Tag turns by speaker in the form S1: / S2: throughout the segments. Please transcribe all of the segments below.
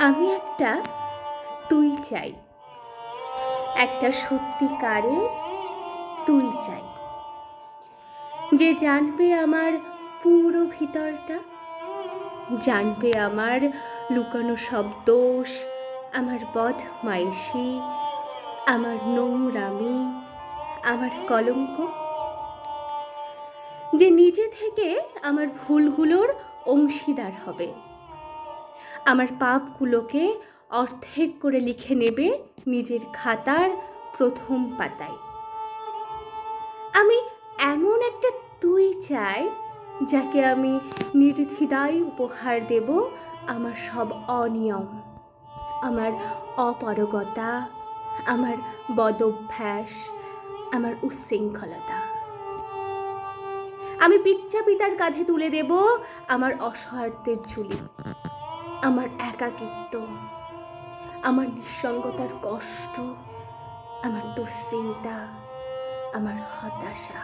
S1: আমি একটা তুই চাই, একটা সত্যিকারের তুই চাই, যে জানবে আমার পুরো ভিতরটা, জানবে আমার লুকানো সব দোষ, আমার বদমাইশি, আমার নোংরামি, আমার কলঙ্ক, যে নিজে থেকে আমার ভুলগুলোর অংশীদার হবে, আমার পাপগুলোকে অর্ধেক করে লিখে নেবে নিজের খাতার প্রথম পাতায়। আমি এমন একটা তুই চাই, যাকে আমি নির্দ্বিধায় উপহার দেব আমার সব অনিয়ম, আমার অপারগতা, আমার বদভ্যাস, আমার উচ্ছৃঙ্খলতা। আমি পিচ্চা পিতার কাঁধে তুলে দেব আমার অসহায়ত্বের ঝুলি, আমার একাকিত্ব, আমার নিঃসঙ্গতার কষ্ট, আমার দুশ্চিন্তা, আমার হতাশা।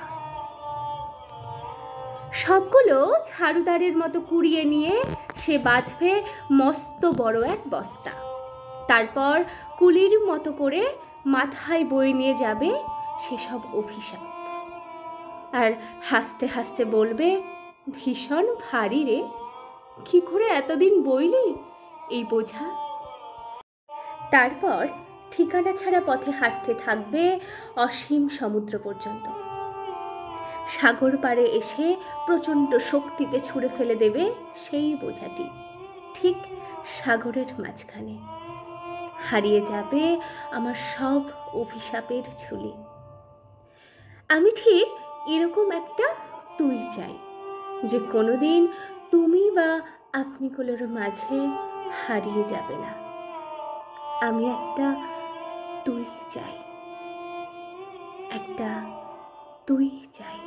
S1: সবগুলো ঝাড়ুদারের মতো কুড়িয়ে নিয়ে সে বাঁধবে মস্ত বড় এক বস্তা, তারপর কুলির মতো করে মাথায় বয়ে নিয়ে যাবে সেসব অভিশাপ, আর হাসতে হাসতে বলবে, ভীষণ ভারী রে, কি করে এতদিন বইলি এই বোঝা। তারপর ঠিকানা ছাড়া পথে হাঁটতে থাকবে অসীম সমুদ্র পর্যন্ত। সাগর পাড়ে এসে প্রচণ্ড শক্তিতে ছুঁড়ে ফেলে দেবে সেই বোঝাটি ঠিক সাগরের মাঝখানে। হারিয়ে যাবে আমার সব অভিশাপের ঝুলি। আমি ঠিক এরকম একটা তুই চাই, যে কোনোদিন তুমি বা আপনিগুলোর মাঝে হারিয়ে যাবে না। আমি একটা তুই চাই, একটা তুই চাই।